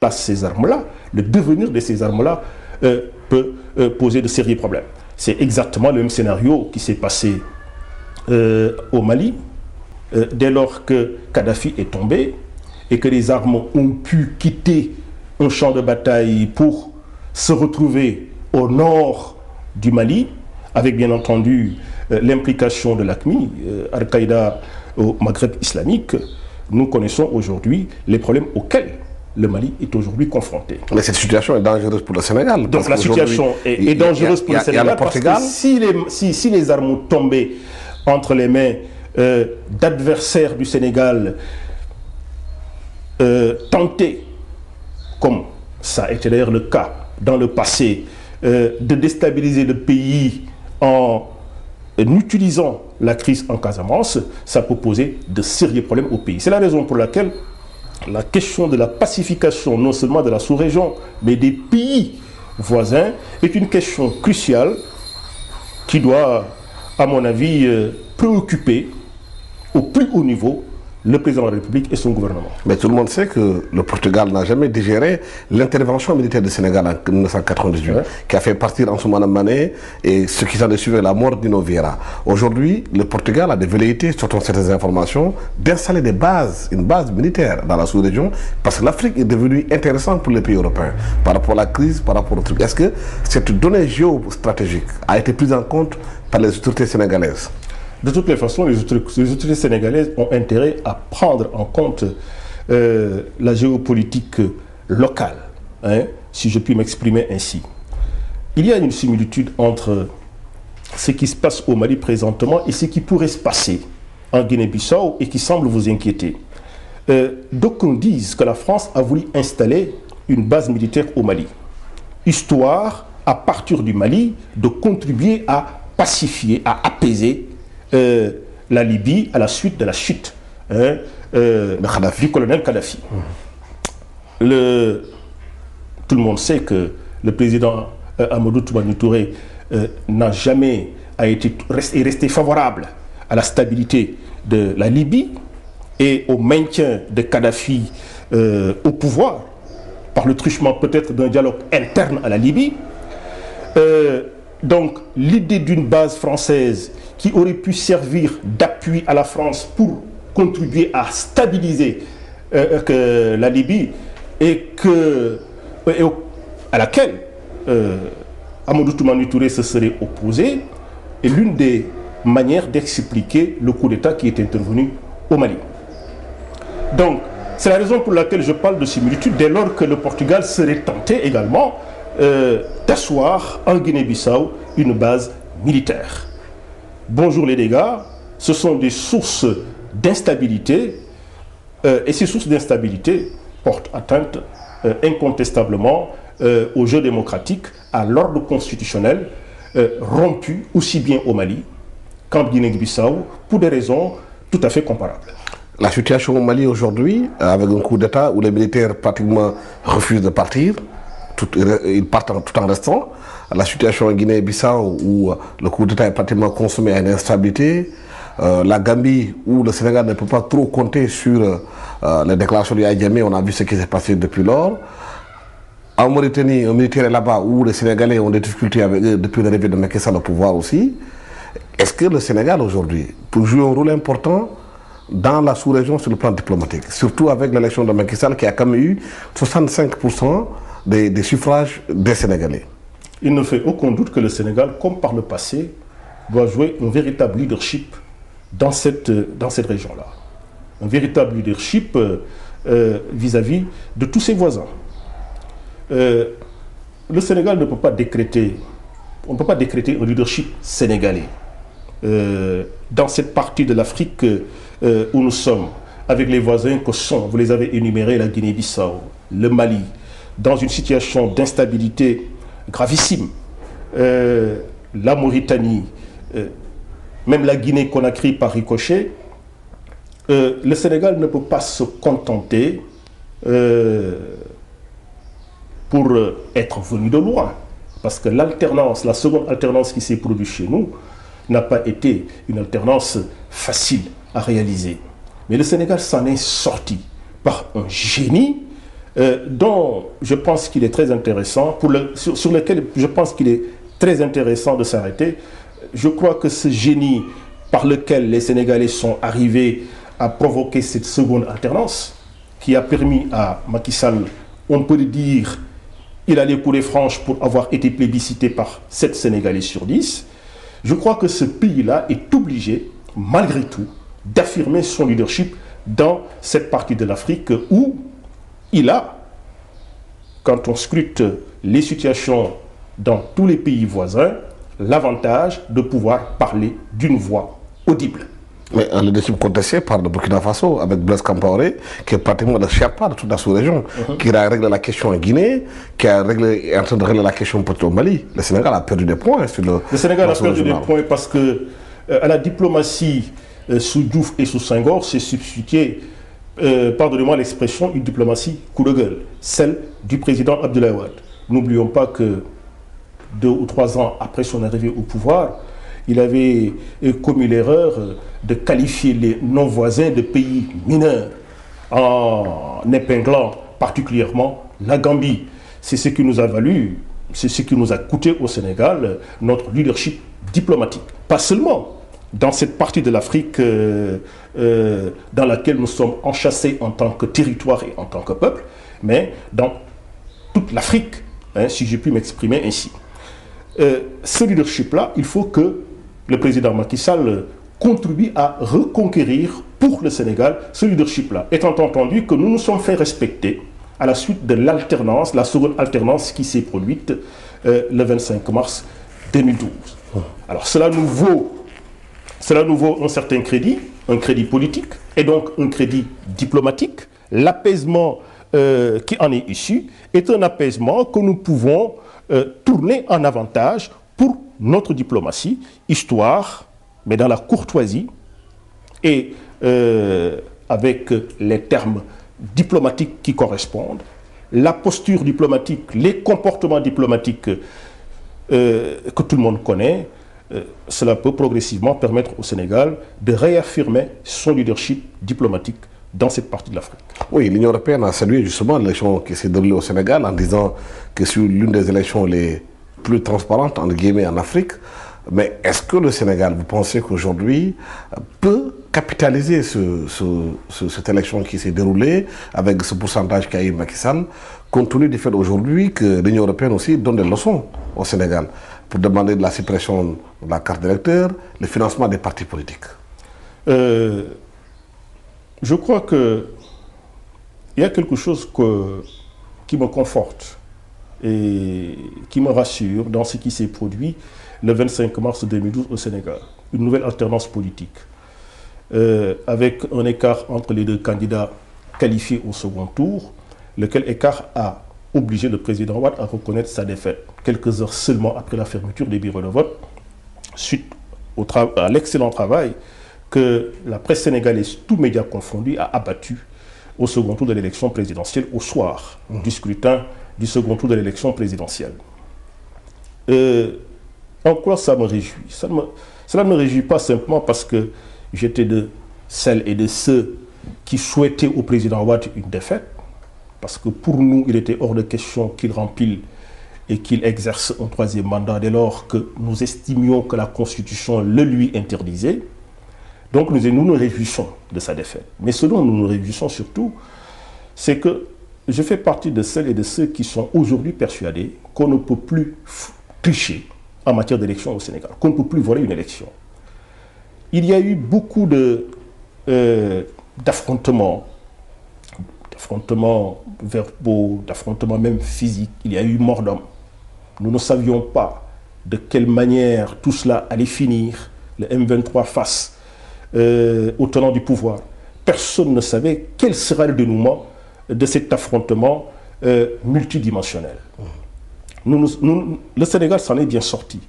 ces armes-là, le devenir de ces armes-là peut poser de sérieux problèmes. C'est exactement le même scénario qui s'est passé au Mali, dès lors que Kadhafi est tombé et que les armes ont pu quitter un champ de bataille pour se retrouver au nord du Mali, avec bien entendu l'implication de l'AQMI, Al-Qaïda au Maghreb islamique. Nous connaissons aujourd'hui les problèmes auxquels le Mali est aujourd'hui confronté. Mais cette situation est dangereuse pour le Sénégal. Donc la situation est dangereuse pour le Sénégal parce que si les armes tombaient entre les mains d'adversaires du Sénégal tentés, comme ça a été d'ailleurs le cas dans le passé, de déstabiliser le pays en utilisant la crise en Casamance, ça peut poser de sérieux problèmes au pays. C'est la raison pour laquelle la question de la pacification, non seulement de la sous-région, mais des pays voisins, est une question cruciale qui doit, à mon avis, préoccuper au plus haut niveau le président de la République et son gouvernement. Mais tout le monde sait que le Portugal n'a jamais digéré l'intervention militaire du Sénégal en 1998, qui a fait partir Ansoumana Mané et ce qui s'en est suivi la mort d'Ino Vieira. Aujourd'hui, le Portugal a des velléités, selon certaines informations, d'installer des bases, une base militaire dans la sous-région, parce que l'Afrique est devenue intéressante pour les pays européens, par rapport à la crise, par rapport au truc. Est-ce que cette donnée géostratégique a été prise en compte par les autorités sénégalaises? De toutes les façons, les autorités sénégalaises ont intérêt à prendre en compte la géopolitique locale, hein, si je puis m'exprimer ainsi. Il y a une similitude entre ce qui se passe au Mali présentement et ce qui pourrait se passer en Guinée-Bissau et qui semble vous inquiéter. D'aucuns disent que la France a voulu installer une base militaire au Mali, histoire, à partir du Mali, de contribuer à pacifier, à apaiser la Libye à la suite de la chute du colonel Kadhafi. Tout le monde sait que le président Amadou Toumani Touré n'a jamais est resté favorable à la stabilité de la Libye et au maintien de Kadhafi au pouvoir, par le truchement peut-être d'un dialogue interne à la Libye. Donc l'idée d'une base française qui aurait pu servir d'appui à la France pour contribuer à stabiliser la Libye et à laquelle Amadou Toumani Touré se serait opposé est l'une des manières d'expliquer le coup d'État qui est intervenu au Mali. Donc c'est la raison pour laquelle je parle de similitude dès lors que le Portugal serait tenté également d'asseoir en Guinée-Bissau une base militaire. Bonjour les dégâts, ce sont des sources d'instabilité et ces sources d'instabilité portent atteinte incontestablement au jeu démocratique, à l'ordre constitutionnel rompu aussi bien au Mali qu'en Guinée-Bissau pour des raisons tout à fait comparables. La situation au Mali aujourd'hui, avec un coup d'État où les militaires pratiquement refusent de partir, ils partent tout en restant. La situation en Guinée-Bissau où le coup d'État est pratiquement consommé à une instabilité. La Gambie où le Sénégal ne peut pas trop compter sur les déclarations du Yaya, on a vu ce qui s'est passé depuis lors. En Mauritanie, un militaire est là-bas où les Sénégalais ont des difficultés avec eux depuis l'arrivée de Macky Sall au pouvoir aussi. Est-ce que le Sénégal aujourd'hui peut jouer un rôle important dans la sous-région sur le plan diplomatique, surtout avec l'élection de Macky Sall qui a quand même eu 65% des suffrages des Sénégalais? Il ne fait aucun doute que le Sénégal, comme par le passé, doit jouer un véritable leadership dans cette région-là. Un véritable leadership vis-à-vis de tous ses voisins. Le Sénégal ne peut pas décréter, on ne peut pas décréter un leadership sénégalais dans cette partie de l'Afrique où nous sommes, avec les voisins que sont, vous les avez énumérés, la Guinée-Bissau, le Mali, dans une situation d'instabilité gravissime, la Mauritanie, même la Guinée-Conakry par ricochet, le Sénégal ne peut pas se contenter pour être venu de loin. Parce que l'alternance, la seconde alternance qui s'est produite chez nous, n'a pas été une alternance facile à réaliser. Mais le Sénégal s'en est sorti par un génie dont je pense qu'il est très intéressant, sur lequel je pense qu'il est très intéressant de s'arrêter. Je crois que ce génie par lequel les Sénégalais sont arrivés à provoquer cette seconde alternance, qui a permis à Macky Sall, on peut le dire, il a les coulées franches pour avoir été plébiscité par 7 Sénégalais sur 10. Je crois que ce pays-là est obligé, malgré tout, d'affirmer son leadership dans cette partie de l'Afrique où il a, quand on scrute les situations dans tous les pays voisins, l'avantage de pouvoir parler d'une voix audible. Mais un leadership contesté par le Burkina Faso avec Blaise Compaoré, qui est pratiquement le Sherpa de toute la sous-région, qui a réglé la question en Guinée, qui est en train de régler la question au Mali. Le Sénégal a perdu des points sur le Sénégal a perdu des points parce que à la diplomatie sous Diouf et sous Senghor, s'est substitué, pardonnez-moi l'expression, une diplomatie coup de gueule, celle du président Abdoulaye Wade. N'oublions pas que 2 ou 3 ans après son arrivée au pouvoir, il avait commis l'erreur de qualifier les non-voisins de pays mineurs en épinglant particulièrement la Gambie. C'est ce qui nous a valu, c'est ce qui nous a coûté au Sénégal notre leadership diplomatique. Pas seulement dans cette partie de l'Afrique dans laquelle nous sommes enchâssés en tant que territoire et en tant que peuple, mais dans toute l'Afrique, hein, si je puis m'exprimer ainsi. Ce leadership-là, il faut que le président Macky Sall contribue à reconquérir pour le Sénégal ce leadership-là, étant entendu que nous nous sommes fait respecter à la suite de l'alternance, la seconde alternance qui s'est produite le 25 mars 2012. Alors cela nous vaut un certain crédit, un crédit politique et donc un crédit diplomatique. L'apaisement qui en est issu est un apaisement que nous pouvons tourner en avantage pour notre diplomatie, histoire, mais dans la courtoisie et avec les termes diplomatiques qui correspondent, la posture diplomatique, les comportements diplomatiques que tout le monde connaît, cela peut progressivement permettre au Sénégal de réaffirmer son leadership diplomatique dans cette partie de l'Afrique. Oui, l'Union européenne a salué justement l'élection qui s'est déroulée au Sénégal en disant que c'est l'une des élections les plus transparentes, entre guillemets, en Afrique. Mais est-ce que le Sénégal, vous pensez qu'aujourd'hui, peut capitaliser cette élection qui s'est déroulée avec ce pourcentage qu'a eu Macky Sall, compte tenu du fait aujourd'hui que l'Union européenne aussi donne des leçons au Sénégal pour demander de la suppression de la carte d'électeur, le financement des partis politiques? Je crois qu'il y a quelque chose qui me conforte et qui me rassure dans ce qui s'est produit le 25 mars 2012 au Sénégal. Une nouvelle alternance politique, avec un écart entre les deux candidats qualifiés au second tour, lequel écart a obligé le président Wade à reconnaître sa défaite, quelques heures seulement après la fermeture des bureaux de vote, suite à l'excellent travail que la presse sénégalaise, tous médias confondus, a abattu au second tour de l'élection présidentielle, au soir du scrutin du second tour de l'élection présidentielle. En quoi ça me réjouit? Cela ne me réjouit pas simplement parce que j'étais de celles et de ceux qui souhaitaient au président Wade une défaite, parce que pour nous, il était hors de question qu'il rempile et qu'il exerce un troisième mandat dès lors que nous estimions que la Constitution le lui interdisait. Donc nous nous réjouissons de sa défaite. Mais ce dont nous nous réjouissons surtout, c'est que je fais partie de celles et de ceux qui sont aujourd'hui persuadés qu'on ne peut plus tricher en matière d'élection au Sénégal, qu'on ne peut plus voler une élection. Il y a eu beaucoup d'affrontements verbaux, d'affrontements même physiques. Il y a eu mort d'homme. Nous ne savions pas de quelle manière tout cela allait finir, le M23 face au tenant du pouvoir. Personne ne savait quel sera le dénouement de cet affrontement multidimensionnel. Le Sénégal s'en est bien sorti.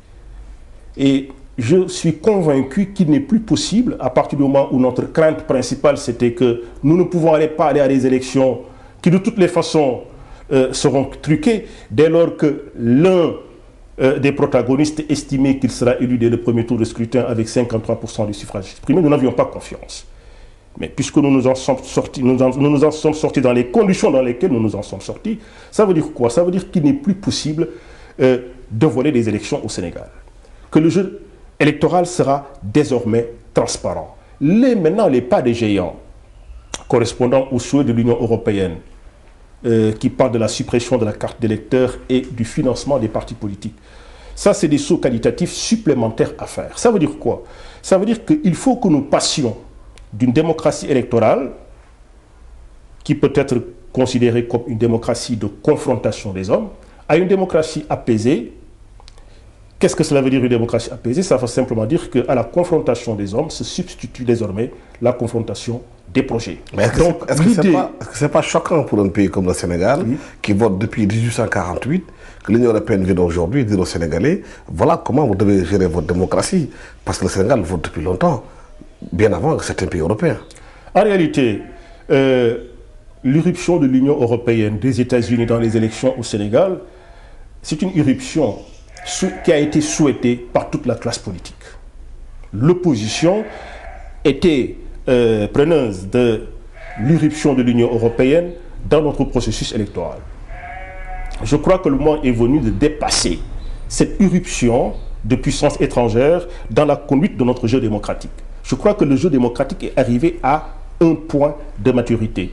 Et je suis convaincu qu'il n'est plus possible, à partir du moment où notre crainte principale, c'était que nous ne pouvons pas aller à des élections qui de toutes les façons seront truquées, dès lors que l'un des protagonistes estimait qu'il sera élu dès le premier tour de scrutin avec 53% du suffrage exprimé. Nous n'avions pas confiance. Mais puisque nous nous en sommes sortis, nous nous en sommes sortis dans les conditions dans lesquelles nous nous en sommes sortis, ça veut dire quoi? Ça veut dire qu'il n'est plus possible de voler des élections au Sénégal. Que le jeu électoral sera désormais transparent. Maintenant, les pas des géants correspondant aux souhaits de l'Union européenne qui parle de la suppression de la carte d'électeur et du financement des partis politiques. Ça, c'est des sauts qualitatifs supplémentaires à faire. Ça veut dire quoi? Ça veut dire qu'il faut que nous passions d'une démocratie électorale qui peut être considérée comme une démocratie de confrontation des hommes à une démocratie apaisée. Qu'est-ce que cela veut dire une démocratie apaisée? Ça veut simplement dire qu'à la confrontation des hommes se substitue désormais la confrontation des projets. Mais est-ce que ce n'est pas choquant pour un pays comme le Sénégal, qui vote depuis 1848, que l'Union européenne vient aujourd'hui dire aux Sénégalais, voilà comment vous devez gérer votre démocratie, parce que le Sénégal vote depuis longtemps, bien avant que certains pays européens. En réalité, l'irruption de l'Union européenne, des États-Unis dans les élections au Sénégal, c'est une irruption qui a été souhaitée par toute la classe politique. L'opposition était preneuse de l'irruption de l'Union européenne dans notre processus électoral. Je crois que le moment est venu de dépasser cette irruption de puissances étrangères dans la conduite de notre jeu démocratique. Je crois que le jeu démocratique est arrivé à un point de maturité.